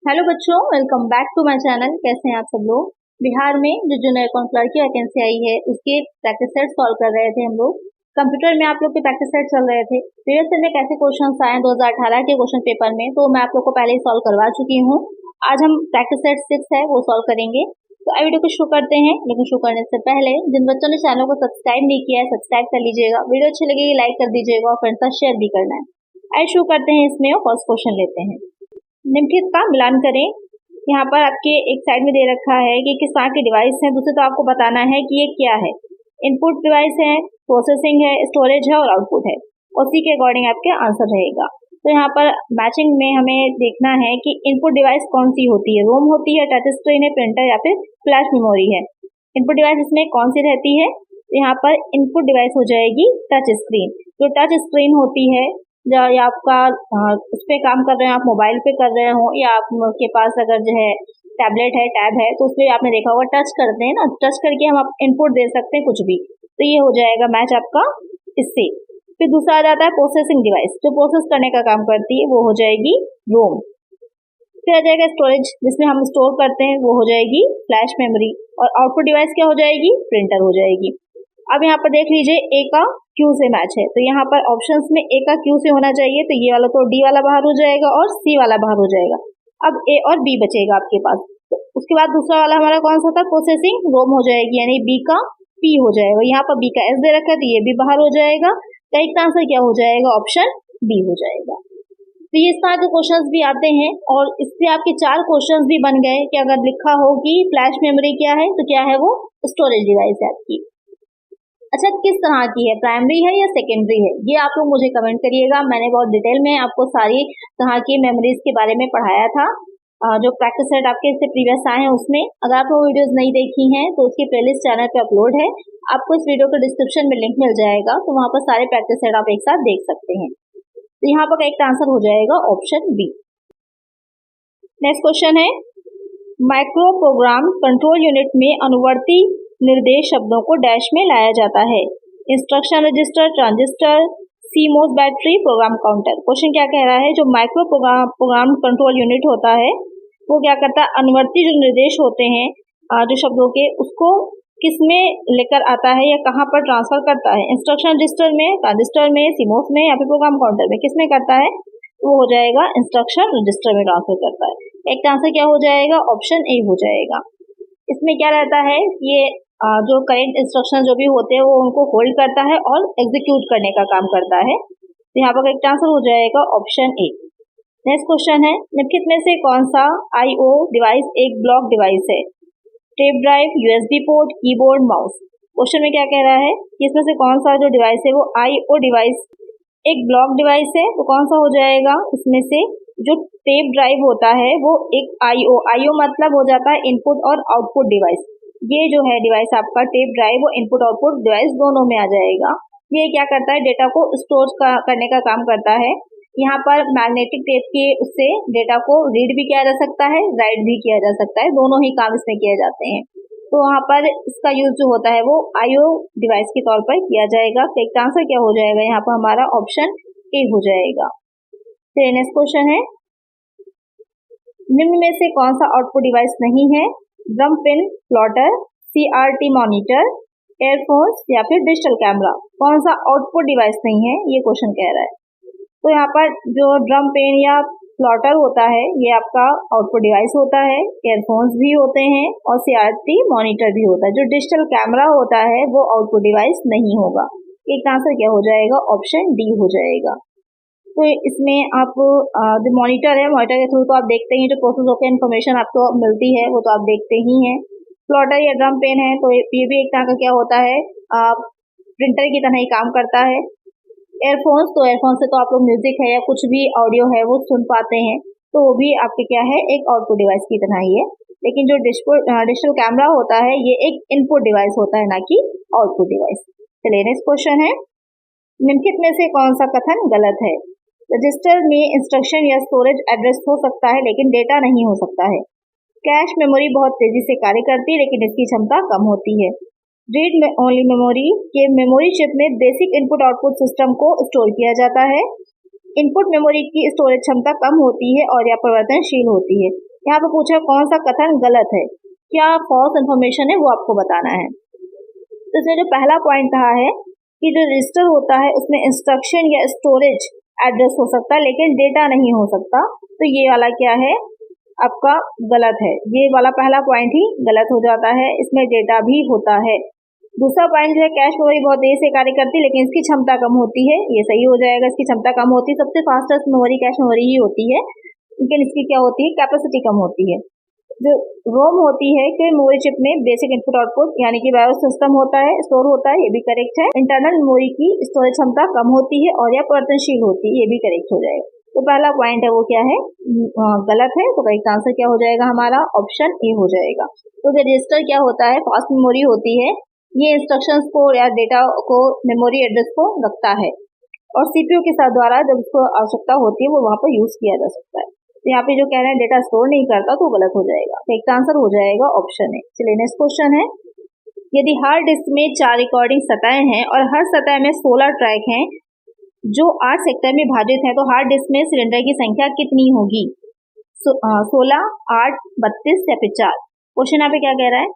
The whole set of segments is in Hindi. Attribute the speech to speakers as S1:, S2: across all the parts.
S1: हेलो बच्चों, welcome back to my channel. कैसे हैं आप सब लोग। बिहार में जो जूनियर काउंसलर की वैकेंसी आई है उसके प्रैक्टिस सेट सॉल्व कर रहे थे हम लोग। कंप्यूटर में आप लोग के प्रैक्टिस सेट चल रहे थे। प्रीवियस ईयर में कैसे क्वेश्चन आए 2018 के क्वेश्चन पेपर में, तो मैं आप लोग को पहले ही सॉल्व करवा चुकी हूँ। आज हम प्रैक्टिस सेट 6 है वो सॉल्व करेंगे। तो आई वीडियो को शुरू करते हैं, लेकिन शुरू करने से पहले जिन बच्चों ने चैनल को सब्सक्राइब नहीं किया है सब्सक्राइब कर लीजिएगा। वीडियो अच्छी लगेगी लाइक कर दीजिएगा और फ्रेंड्स साथ शेयर भी करना है। आइए शुरू करते हैं इसमें और फर्स्ट क्वेश्चन लेते हैं। निम्नलिखित का मिलान करें। यहाँ पर आपके एक साइड में दे रखा है कि किस तरह के डिवाइस हैं, दूसरे तो आपको बताना है कि ये क्या है। इनपुट डिवाइस है, प्रोसेसिंग है, स्टोरेज है और आउटपुट है। उसी के अकॉर्डिंग आपके आंसर रहेगा। तो यहाँ पर मैचिंग में हमें देखना है कि इनपुट डिवाइस कौन सी होती है, रोम होती है, टच स्क्रीन है, प्रिंटर या फिर फ्लैश मेमोरी है। इनपुट डिवाइस इसमें कौन सी रहती है, यहाँ पर इनपुट डिवाइस हो जाएगी टच स्क्रीन। जो टच स्क्रीन होती है, या आपका उस पर काम कर रहे हैं, आप मोबाइल पे कर रहे हो या आपके पास अगर जो है टैबलेट है, टैब है, तो उसमें आपने देखा होगा टच करते हैं ना, टच करके हम आप इनपुट दे सकते हैं कुछ भी। तो ये हो जाएगा मैच आपका इससे। फिर दूसरा आ जाता है प्रोसेसिंग डिवाइस, जो प्रोसेस करने का काम करती है, वो हो जाएगी रोम। फिर आ जाएगा स्टोरेज, जिसमें हम स्टोर करते हैं, वो हो जाएगी फ्लैश मेमोरी। और आउटपुट डिवाइस क्या हो जाएगी, प्रिंटर हो जाएगी। अब यहाँ पर देख लीजिए ए का क्यू से मैच है, तो यहाँ पर ऑप्शंस में ए का क्यू से होना चाहिए, तो ये वाला तो डी वाला बाहर हो जाएगा और सी वाला बाहर हो जाएगा। अब ए और बी बचेगा आपके पास। तो उसके बाद दूसरा वाला हमारा कौन सा था, प्रोसेसिंग, रोम हो जाएगी, यानी बी का पी हो जाएगा। यहाँ पर बी का एस दे रखा है, तो ये भी बाहर हो जाएगा। तो एक का आंसर क्या हो जाएगा, ऑप्शन बी हो जाएगा। तो ये इस तरह के क्वेश्चंस भी आते हैं और इससे आपके 4 क्वेश्चंस भी बन गए कि अगर लिखा हो कि फ्लैश मेमोरी क्या है, तो क्या है वो स्टोरेज डिवाइस है आपकी। अच्छा, किस तरह की है, प्राइमरी है या सेकेंडरी है, ये आप लोग मुझे कमेंट करिएगा। मैंने बहुत डिटेल में आपको सारी तरह की मेमोरीज के बारे में पढ़ाया था। जो प्रैक्टिस सेट आपके इससे प्रीवियस आए हैं उसमें, अगर आप वो वीडियोस नहीं देखी हैं तो उसकी प्लेलिस्ट चैनल पे अपलोड है। आपको इस वीडियो के डिस्क्रिप्शन में लिंक मिल जाएगा, तो वहाँ पर सारे प्रैक्टिस सेट आप एक साथ देख सकते हैं। तो यहाँ पर एक आंसर हो जाएगा ऑप्शन बी। नेक्स्ट क्वेश्चन है, माइक्रो प्रोग्राम कंट्रोल यूनिट में अनुवर्ती निर्देश शब्दों को डैश में लाया जाता है। Instruction register, transistor, CMOS battery, program counter. Question क्या कह रहा है, जो माइक्रो प्रोग्राम कंट्रोल यूनिट होता है वो क्या करता है, अनुवर्ती जो निर्देश होते हैं जो शब्दों के, उसको किस में लेकर आता है या कहाँ पर ट्रांसफर करता है। इंस्ट्रक्शन रजिस्टर में, ट्रांजिस्टर में, सीमोस में या फिर प्रोग्राम काउंटर में, किस में करता है, वो हो जाएगा इंस्ट्रक्शन रजिस्टर में ट्रांसफर करता है। एक आंसर क्या हो जाएगा, ऑप्शन ए हो जाएगा। इसमें क्या रहता है, ये जो करेंट इंस्ट्रक्शन जो भी होते हैं वो उनको होल्ड करता है और एग्जीक्यूट करने का काम करता है। तो यहाँ पर एक आंसर हो जाएगा ऑप्शन ए। नेक्स्ट क्वेश्चन है, निम्नलिखित में से कौन सा आईओ डिवाइस एक ब्लॉक डिवाइस है। Tape drive, USB port, keyboard, mouse. Question में क्या कह रहा है कि इसमें से कौन सा जो डिवाइस है वो आईओ डिवाइस एक ब्लॉक डिवाइस है, तो कौन सा हो जाएगा। इसमें से जो टेप ड्राइव होता है वो एक आईओ मतलब हो जाता है इनपुट और आउटपुट डिवाइस। ये जो है डिवाइस आपका टेप ड्राइव, वो इनपुट आउटपुट डिवाइस दोनों में आ जाएगा। ये क्या करता है, डेटा को स्टोर करने का काम करता है। यहाँ पर मैग्नेटिक टेप के उससे डेटा को रीड भी किया जा सकता है, राइट भी किया जा सकता है, दोनों ही काम इसमें किए जाते हैं। तो वहाँ पर इसका यूज जो होता है वो आईओ डिवाइस के तौर पर किया जाएगा। तो एक आंसर क्या हो जाएगा, यहाँ पर हमारा ऑप्शन ए हो जाएगा। फिर नेक्स्ट क्वेश्चन है, निम्न में से कौन सा आउटपुट डिवाइस नहीं है। Drum pin, plotter, CRT monitor, earphones या फिर डिजिटल कैमरा। कौन सा आउटपुट डिवाइस नहीं है, ये क्वेश्चन कह रहा है। तो यहाँ पर जो ड्रम पिन या प्लॉटर होता है ये आपका आउटपुट डिवाइस होता है, एयरफोन्स भी होते हैं और सीआरटी मॉनिटर भी होता है। जो डिजिटल कैमरा होता है वो आउटपुट डिवाइस नहीं होगा। एक आंसर क्या हो जाएगा, ऑप्शन डी हो जाएगा। तो इसमें आप जो मॉनिटर है, मॉनिटर के थ्रू तो आप देखते हैं जो प्रोसेस होकर इन्फॉर्मेशन आपको मिलती है वो तो आप देखते ही हैं। प्लॉटर या ड्रम पेन है तो ये भी एक तरह का क्या होता है, प्रिंटर की तरह ही काम करता है। एयरफोन्स, तो एयरफोन से तो आप लोग म्यूजिक है या कुछ भी ऑडियो है वो सुन पाते हैं, तो वो भी आपके क्या है, एक आउटपुट डिवाइस की तरह ही है। लेकिन जो डिजिटल कैमरा होता है ये एक इनपुट डिवाइस होता है, ना कि आउटपुट डिवाइस। चलिए नेक्स्ट क्वेश्चन है, निम्नलिखित में से कौन सा कथन गलत है। रजिस्टर में इंस्ट्रक्शन या स्टोरेज एड्रेस हो सकता है लेकिन डेटा नहीं हो सकता है। कैश मेमोरी बहुत तेजी से कार्य करती है लेकिन इसकी क्षमता कम होती है। रीड ओनली मेमोरी के मेमोरी चिप में बेसिक इनपुट आउटपुट सिस्टम को स्टोर किया जाता है। इनपुट मेमोरी की स्टोरेज क्षमता कम होती है और या परिवर्तनशील होती है। यहाँ पे पूछा कौन सा कथन गलत है, क्या फॉल्स इन्फॉर्मेशन है वो आपको बताना है। तो इसमें जो पहला पॉइंट कहा है कि जो रजिस्टर होता है उसमें इंस्ट्रक्शन या स्टोरेज एड्रेस हो सकता है लेकिन डेटा नहीं हो सकता, तो ये वाला क्या है आपका गलत है, ये वाला पहला पॉइंट ही गलत हो जाता है, इसमें डेटा भी होता है। दूसरा पॉइंट जो है कैश मेमोरी बहुत देर से कार्य करती है लेकिन इसकी क्षमता कम होती है, ये सही हो जाएगा, इसकी क्षमता कम होती है, सबसे फास्टेस्ट मेमोरी कैश मेमोरी ही होती है, लेकिन इसकी क्या होती है कैपेसिटी कम होती है। जो रोम होती है कि मेमोरी चिप में बेसिक इनपुट आउटपुट यानी कि बायोस सिस्टम होता है, स्टोर होता है, ये भी करेक्ट है। इंटरनल मेमोरी की स्टोरेज क्षमता कम होती है और यह परिवर्तनशील होती है, ये भी करेक्ट हो जाएगा। तो पहला पॉइंट है वो क्या है गलत है, तो करेक्ट आंसर क्या हो जाएगा हमारा ऑप्शन ए हो जाएगा। तो रजिस्टर क्या होता है फास्ट मेमोरी होती है, ये इंस्ट्रक्शंस को या डेटा को मेमोरी एड्रेस को रखता है और सीपीयू के साथ द्वारा जब उसको आवश्यकता होती है वो वहां पर यूज किया जा सकता है। तो यहाँ पे जो कह रहे हैं डेटा स्टोर नहीं करता तो गलत हो जाएगा, करेक्ट आंसर हो जाएगा ऑप्शन ए। चलिए नेक्स्ट क्वेश्चन है, यदि हार्ड डिस्क में 4 रिकॉर्डिंग सतहें हैं और हर सतह में 16 ट्रैक हैं जो 8 सेक्टर में विभाजित हैं, तो हार्ड डिस्क में सिलेंडर की संख्या कितनी होगी? 16, 8, 32 या फिर 4। क्वेश्चन यहाँ पे क्या कह रहा है,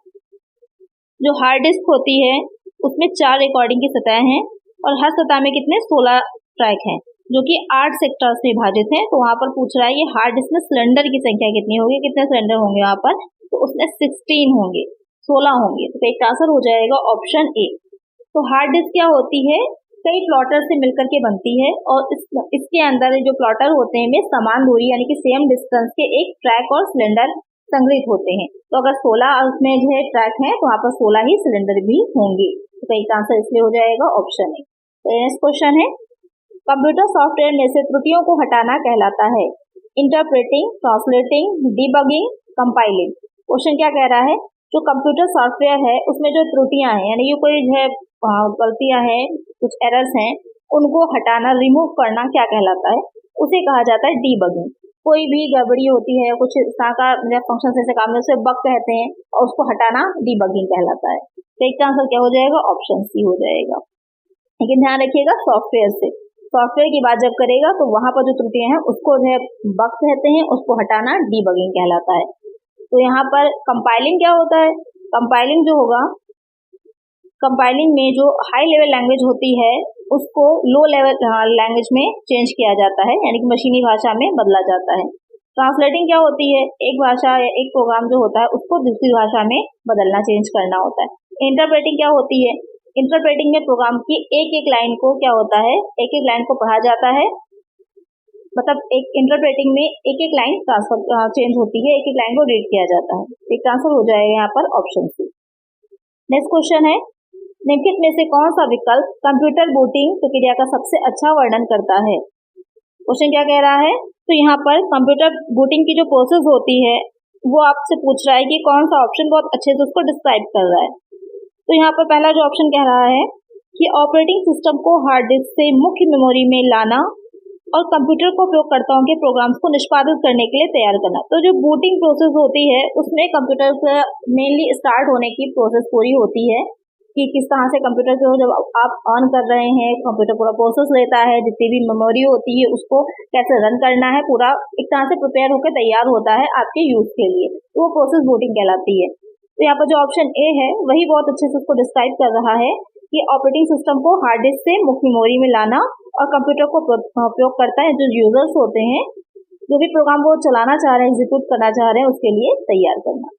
S1: जो हार्ड डिस्क होती है उसमें 4 रिकॉर्डिंग की सतह हैं और हर सतह में कितने 16 ट्रैक हैं जो कि 8 सेक्टर्स में विभाजित हैं। तो वहां पर पूछ रहा है ये हार्ड डिस्क में सिलेंडर की संख्या कितनी होगी, कितने सिलेंडर होंगे वहां पर, तो उसमें 16 होंगे, 16 होंगे, तो एक आंसर हो जाएगा ऑप्शन ए। तो हार्ड डिस्क क्या होती है कई प्लॉटर से मिलकर के बनती है और इसके अंदर जो प्लॉटर होते हैं में समान दूरी यानी कि सेम डिस्टेंस के एक ट्रैक और सिलेंडर संग्रहित होते हैं। तो अगर 16 उसमें जो है ट्रैक है तो वहां पर 16 ही सिलेंडर भी होंगे, तो एक आंसर इसलिए हो जाएगा ऑप्शन ए। तो नेक्स्ट क्वेश्चन है, कंप्यूटर सॉफ्टवेयर में से त्रुटियों को हटाना कहलाता है interpreting, translating, debugging, compiling. Question क्या कह रहा है, जो कंप्यूटर सॉफ्टवेयर है उसमें जो त्रुटियां हैं यानी कि कोई जो है गलतियां हैं, कुछ एरर्स हैं, उनको हटाना रिमूव करना क्या कहलाता है, उसे कहा जाता है डीबगिंग। कोई भी गड़बड़ी होती है, कुछ इस तरह का फंक्शन ऐसे काम है उसे बग कहते हैं और उसको हटाना डीबगिंग कहलाता है। तो इसका आंसर क्या हो जाएगा ऑप्शन सी हो जाएगा। लेकिन ध्यान रखिएगा सॉफ्टवेयर से, सॉफ्टवेयर की बात जब करेगा तो वहां पर जो त्रुटियां हैं उसको जो है बग कहते हैं, उसको हटाना डीबगिंग कहलाता है। तो यहाँ पर कंपाइलिंग क्या होता है, कंपाइलिंग जो होगा, कंपाइलिंग में जो हाई लेवल लैंग्वेज होती है उसको लो लेवल लैंग्वेज में चेंज किया जाता है यानी कि मशीनी भाषा में बदला जाता है। ट्रांसलेटिंग क्या होती है, एक भाषा या एक प्रोग्राम जो होता है उसको दूसरी भाषा में बदलना, चेंज करना होता है। इंटरप्रेटिंग क्या होती है, इंटरप्रेटिंग में प्रोग्राम की एक एक लाइन को क्या होता है, एक एक लाइन को पढ़ा जाता है, मतलब एक इंटरप्रेटिंग में एक एक लाइन ट्रांसफर चेंज होती है, एक एक लाइन को रीड किया जाता है। एक आंसर हो जाएगा यहाँ पर ऑप्शन सी। नेक्स्ट क्वेश्चन है, निम्नलिखित में से कौन सा विकल्प कंप्यूटर बूटिंग प्रक्रिया का सबसे अच्छा वर्णन करता है? क्वेश्चन क्या कह रहा है, तो यहाँ पर कंप्यूटर बूटिंग की जो प्रोसेस होती है वो आपसे पूछ रहा है कि कौन सा ऑप्शन बहुत अच्छे से उसको डिस्क्राइब कर रहा है। तो यहाँ पर पहला जो ऑप्शन कह रहा है कि ऑपरेटिंग सिस्टम को हार्ड डिस्क से मुख्य मेमोरी में लाना और कंप्यूटर को उपयोगकर्ताओं के प्रोग्राम्स को निष्पादित करने के लिए तैयार करना। तो जो बूटिंग प्रोसेस होती है उसमें कंप्यूटर से मेनली स्टार्ट होने की प्रोसेस पूरी होती है कि किस तरह से कंप्यूटर को जब आप ऑन कर रहे हैं कंप्यूटर पूरा प्रोसेस लेता है, जितनी भी मेमोरी होती है उसको कैसे रन करना है, पूरा एक तरह से प्रिपेयर होकर तैयार होता है आपके यूज के लिए, तो वो प्रोसेस बूटिंग कहलाती है। तो यहाँ पर जो ऑप्शन ए है वही बहुत अच्छे से उसको डिस्क्राइब कर रहा है कि ऑपरेटिंग सिस्टम को हार्ड डिस्क से मुख्य मेमोरी में लाना और कंप्यूटर को उपयोग करता है जो यूजर्स होते हैं, जो भी प्रोग्राम वो चलाना चाह रहे हैं, एग्जीक्यूट करना चाह रहे हैं उसके लिए तैयार करना।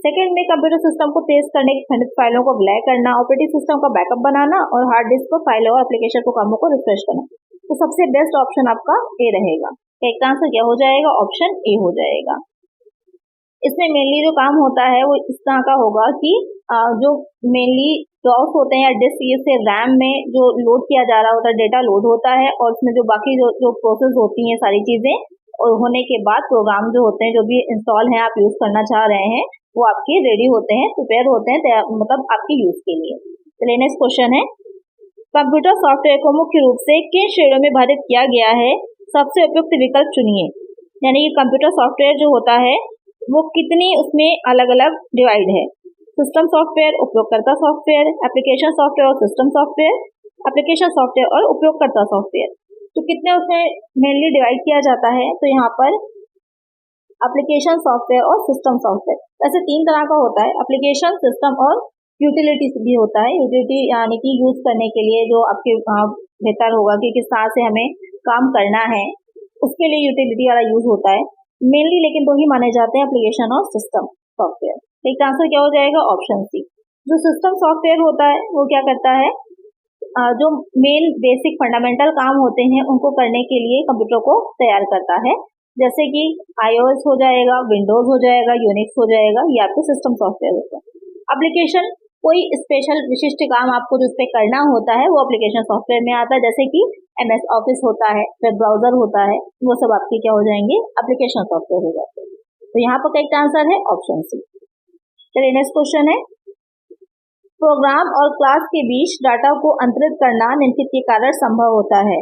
S1: सेकेंड में कंप्यूटर सिस्टम को तेज करने की खंडित फाइलों को विलय करना, ऑपरेटिंग सिस्टम का बैकअप बनाना और हार्ड डिस्क पर फाइलों और एप्लीकेशन को कामों को रिफ्रेश करना। तो सबसे बेस्ट ऑप्शन आपका ए रहेगा। एक आंसर क्या हो जाएगा, ऑप्शन ए हो जाएगा। इसमें मेनली जो काम होता है वो इस तरह का होगा कि जो मेनली डॉस होते हैं या डिस्क से रैम में जो लोड किया जा रहा होता है डेटा लोड होता है और उसमें जो बाकी जो प्रोसेस होती हैं सारी चीजें और होने के बाद प्रोग्राम जो होते हैं जो भी इंस्टॉल हैं आप यूज करना चाह रहे हैं वो आपके रेडी होते हैं, प्रिपेयर होते हैं, मतलब आपके यूज के लिए। चलिए नेक्स्ट क्वेश्चन है, कंप्यूटर सॉफ्टवेयर को मुख्य रूप से किन श्रेणियों में विभाजित किया गया है, सबसे उपयुक्त विकल्प चुनिए। यानी कि कंप्यूटर सॉफ्टवेयर जो होता है वो कितनी उसमें अलग अलग डिवाइड है, सिस्टम सॉफ्टवेयर, उपयोगकर्ता सॉफ्टवेयर, एप्लीकेशन सॉफ्टवेयर और सिस्टम सॉफ्टवेयर, एप्लीकेशन सॉफ्टवेयर और उपयोगकर्ता सॉफ्टवेयर। तो कितने उसमें मेनली डिवाइड किया जाता है, तो यहाँ पर एप्लीकेशन सॉफ्टवेयर और सिस्टम सॉफ्टवेयर। वैसे 3 तरह का होता है, एप्लीकेशन, सिस्टम और यूटिलिटी भी होता है। यूटिलिटी यानी कि यूज करने के लिए जो आपके बेहतर होगा कि किस तरह से हमें काम करना है, उसके लिए यूटिलिटी वाला यूज होता है मेनली। लेकिन 2 ही माने जाते हैं, एप्लीकेशन और सिस्टम सॉफ्टवेयर। तो एक आंसर क्या हो जाएगा? Option C. जो सिस्टम सॉफ्टवेयर होता है वो क्या करता है, जो मेन बेसिक फंडामेंटल काम होते हैं उनको करने के लिए कंप्यूटर को तैयार करता है, जैसे कि iOS हो जाएगा, विंडोज हो जाएगा, यूनिक्स हो जाएगा, ये आपके सिस्टम सॉफ्टवेयर होता है। एप्लीकेशन कोई स्पेशल विशिष्ट काम आपको जिस पे करना होता है वो एप्लीकेशन सॉफ्टवेयर में आता है, जैसे कि MS ऑफिस होता है, वेब ब्राउजर होता है, वो सब आपके क्या हो जाएंगे? एप्लीकेशन सॉफ्टवेयर हो जाते हैं। तो यहाँ पर करेक्ट आंसर है ऑप्शन सी। चलिए नेक्स्ट क्वेश्चन है, प्रोग्राम और क्लास के बीच डाटा को अंतरित करना निम्नलिखित के कारण संभव होता है?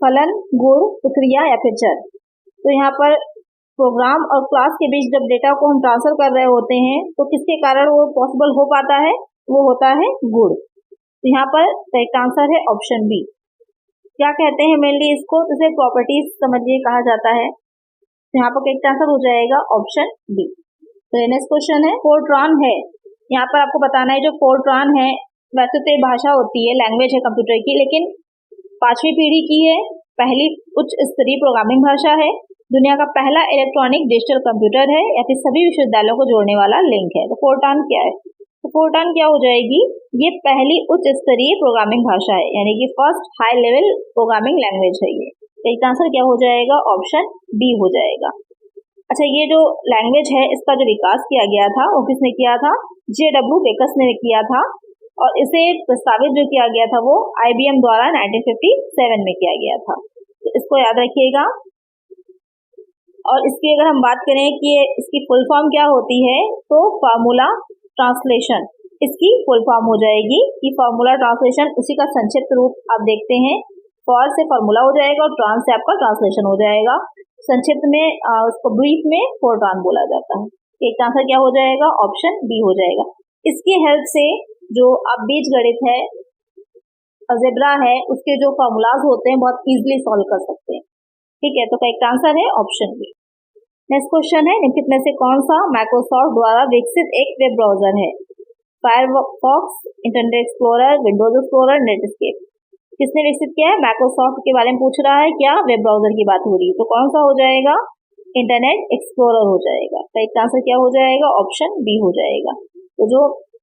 S1: फलन, गुण, प्रक्रिया या फिर चर। तो यहाँ पर प्रोग्राम और क्लास के बीच जब डेटा को हम ट्रांसफर कर रहे होते हैं तो किसके कारण वो पॉसिबल हो पाता है? वो होता है गुण। तो यहाँ पर करेक्ट आंसर है ऑप्शन बी। क्या कहते हैं मेनली इसको? तो इसे प्रॉपर्टीज समझिए कहा जाता है। तो यहाँ पर करेक्ट आंसर हो जाएगा ऑप्शन बी। तो नेक्स्ट क्वेश्चन है, फोर्ट्रॉन है, यहाँ पर आपको बताना है जो फोर्ट्रॉन है वैसे तो भाषा होती है, लैंग्वेज है कंप्यूटर की, लेकिन 5वीं पीढ़ी की है, पहली उच्च स्तरीय प्रोग्रामिंग भाषा है, दुनिया का पहला इलेक्ट्रॉनिक डिजिटल कंप्यूटर है, या फिर सभी विश्वविद्यालयों को जोड़ने वाला लिंक है। तो फोर्ट्रॉन क्या है? तो फोर्ट्रॉन क्या हो जाएगी? ये पहली उच्च स्तरीय प्रोग्रामिंग भाषा है, यानी कि first high level programming language है ये। तो इसका आंसर क्या हो जाएगा? ऑप्शन बी हो जाएगा। अच्छा, ये जो लैंग्वेज है इसका जो विकास किया गया था वो किसने किया था? J.W. बेकस ने किया था, और इसे प्रस्तावित जो किया गया था वो IBM द्वारा 1957 में किया गया था। तो इसको याद रखिएगा। और इसकी अगर हम बात करें कि इसकी फुल फॉर्म क्या होती है, तो फार्मूला ट्रांसलेशन इसकी फुल फॉर्म हो जाएगी। कि फार्मूला ट्रांसलेशन उसी का संक्षिप्त रूप आप देखते हैं, फॉर से फार्मूला हो जाएगा और ट्रांस से आपका ट्रांसलेशन हो जाएगा। संक्षिप्त में उसको ब्रीफ में फोर्ट्रॉन बोला जाता है। एक आंसर क्या हो जाएगा? ऑप्शन बी हो जाएगा। इसकी हेल्प से जो आप बीजगणित है, अलजेब्रा है, उसके जो फॉर्मूलाज होते हैं बहुत इजीली सॉल्व कर सकते हैं। ठीक है, तो करेक्ट आंसर है ऑप्शन बी। नेक्स्ट क्वेश्चन है, निम्नलिखित में से कौन सा माइक्रोसॉफ्ट द्वारा विकसित एक वेब ब्राउजर है? Firefox, internet explorer, Windows explorer, Netscape. किसने विकसित किया है? माइक्रोसॉफ्ट के बारे में पूछ रहा है क्या? वेब ब्राउजर की बात हो रही है, तो कौन सा हो जाएगा? इंटरनेट एक्सप्लोरर हो जाएगा। तो इसका आंसर क्या हो जाएगा? ऑप्शन बी हो जाएगा। तो जो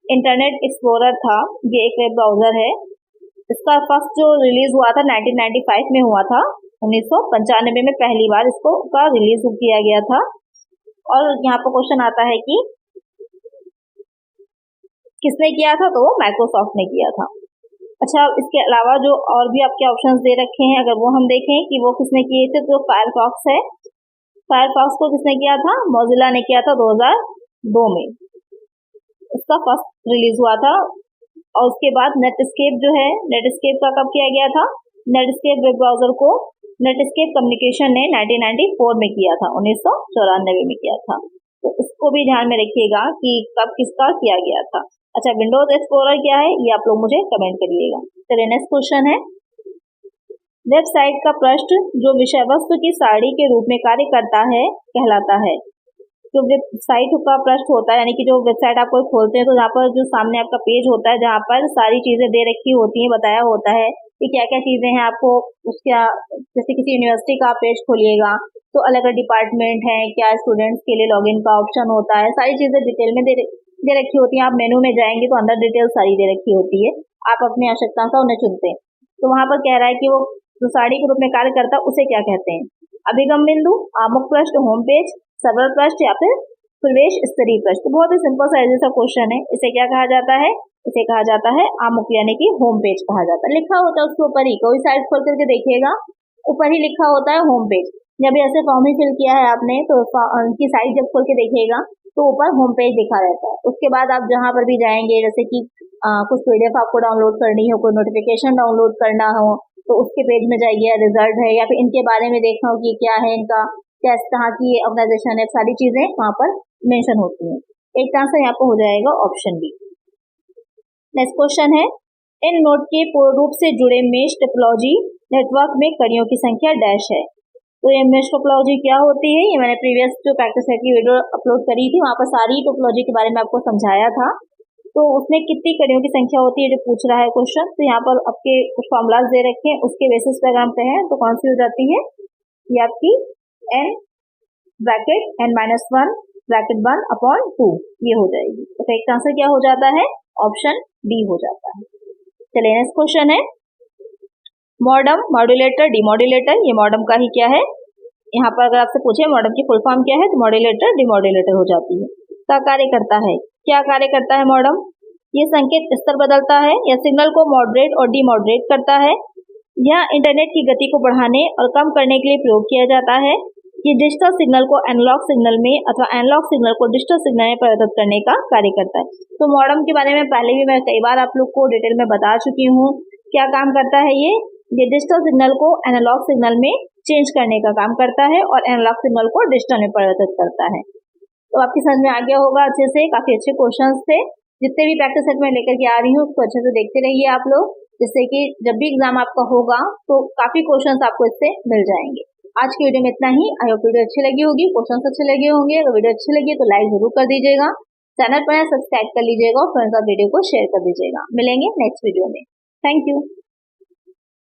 S1: इंटरनेट एक्सप्लोरर था ये एक वेब ब्राउजर है, इसका फर्स्ट जो रिलीज हुआ था 1995 में हुआ था, 1995 में पहली बार इसको का रिलीज किया गया था। और यहाँ पर क्वेश्चन आता है कि किसने किया था? तो वो माइक्रोसॉफ्ट ने किया था। अच्छा, इसके अलावा जो और भी आपके ऑप्शंस दे रखे हैं, अगर वो हम देखें कि वो किसने किए थे, तो फायरफॉक्स है। फायरफॉक्स को किसने किया था? मोजिला ने किया था 2002 में, इसका फर्स्ट रिलीज हुआ था। और उसके बाद नेटस्केप जो है, नेटस्केप का कब किया गया था? नेटस्केप वेब ब्राउजर को नेटस्केप कम्युनिकेशन ने 1994 में किया था, 1994 में किया था। तो इसको भी ध्यान में रखिएगा कि कब किसका किया गया था। अच्छा, विंडोज एक्सप्लोरर क्या है ये आप लोग मुझे कमेंट करिएगा। चलिए नेक्स्ट क्वेश्चन है, वेबसाइट का पृष्ठ जो विषय वस्तु की सारणी के रूप में कार्य करता है कहलाता है? जो वेबसाइट का पृष्ठ होता है, यानी कि जो वेबसाइट आप कोई खोलते हैं तो यहाँ पर जो सामने आपका पेज होता है जहाँ पर सारी चीजें दे रखी होती हैं, बताया होता है कि क्या क्या चीजें हैं आपको उसका। जैसे किसी यूनिवर्सिटी का पेज खोलिएगा तो अलग अलग डिपार्टमेंट है, क्या स्टूडेंट्स के लिए लॉगिन का ऑप्शन होता है, सारी चीजें डिटेल में दे रखी होती हैं। आप मेनू में जाएंगे तो अंदर डिटेल सारी दे रखी होती है, आप अपनी आवश्यकता का उन्हें चुनते हैं। तो वहां पर कह रहा है कि वो जो सारणी के रूप में कार्य करता है उसे क्या कहते हैं? अभिगम बिंदु, आमुख पृष्ठ, होम पेज, सरल पृष्ठ या फिर प्रवेश स्तरीय पृष्ठ। बहुत ही सिंपल सा ऐसा क्वेश्चन है। इसे क्या कहा जाता है? इसे कहा जाता है आमुख, यानी कि होम पेज कहा जाता है। लिखा होता है उसके ऊपर ही, कोई साइट खोल करके देखिएगा ऊपर ही लिखा होता है होम पेज। जब ऐसे फॉर्म ही फिल किया है आपने तो उनकी साइट जब खोल के देखिएगा तो ऊपर होम पेज दिखा रहता है। उसके बाद आप जहाँ पर भी जाएंगे, जैसे कि कुछ PDF आपको डाउनलोड करनी हो, कोई नोटिफिकेशन डाउनलोड करना हो, तो उसके पेज में जाइए, रिजल्ट है या फिर इनके बारे में देखना हो कि क्या है, इनका क्या कहाँ की ऑर्गेनाइजेशन है, सारी चीजें वहाँ पर मेंशन होती हैं। एक आंसर यहाँ पर हो जाएगा ऑप्शन बी। नेक्स्ट क्वेश्चन है, इन नोड के पूर्ण रूप से जुड़े मेश टोपोलॉजी नेटवर्क में कड़ियों की संख्या डैश है? तो ये मेश टोपोलॉजी क्या होती है, ये मैंने प्रीवियस जो प्रैक्टिस सेट की वीडियो अपलोड करी थी वहाँ पर सारी टोपोलॉजी के बारे में आपको समझाया था। तो उसमें कितनी कड़ियों की संख्या होती है जो पूछ रहा है क्वेश्चन, तो यहाँ पर आपके कुछ फॉर्मूलाज दे रखे हैं, उसके बेसिस पे अगर हम कहें तो कौन सी हो जाती है, ये आपकी n bracket n-1 bracket 1 upon 2 ये हो जाएगी। तो करेक्ट आंसर क्या हो जाता है, ऑप्शन डी हो जाता है। चलिए नेक्स्ट क्वेश्चन है मॉडम, मॉड्यूलेटर, डिमॉड्यूलेटर। ये मॉडम का ही क्या है, यहाँ पर अगर आपसे पूछे मॉडम की फुल फॉर्म क्या है तो मॉड्यूलेटर डिमॉड्यूलेटर हो जाती है। का कार्य करता है, क्या कार्य करता है मॉडम, ये संकेत स्तर बदलता है या सिग्नल को मॉडरेट और डिमॉडरेट करता है। यह इंटरनेट की गति को बढ़ाने और कम करने के लिए प्रयोग किया जाता है। ये डिजिटल सिग्नल को एनालॉग सिग्नल में अथवा एनालॉग सिग्नल को डिजिटल सिग्नल में परिवर्तित करने का कार्य करता है। तो मॉडम के बारे में पहले भी मैं कई बार आप लोग को डिटेल में बता चुकी हूँ। क्या काम करता है ये डिजिटल सिग्नल को एनालॉग सिग्नल में चेंज करने का काम करता है और एनालॉग सिग्नल को डिजिटल में परिवर्तित करता है। तो आपकी समझ में आ गया होगा अच्छे से, काफी अच्छे क्वेश्चंस थे। जितने भी प्रैक्टिस सेट में लेकर के आ रही हूँ उसको अच्छे से देखते रहिए आप लोग, जिससे कि जब भी एग्जाम आपका होगा तो काफी क्वेश्चंस आपको इससे मिल जाएंगे। आज की वीडियो में इतना ही। आई होप वीडियो अच्छी लगी होगी, क्वेश्चंस अच्छे लगे होंगे। अगर वीडियो अच्छी लगी तो लाइक जरूर कर दीजिएगा, चैनल पर सब्सक्राइब कर लीजिएगा और फ्रेंड्स आप वीडियो को शेयर कर दीजिएगा। मिलेंगे नेक्स्ट वीडियो में। Thank you.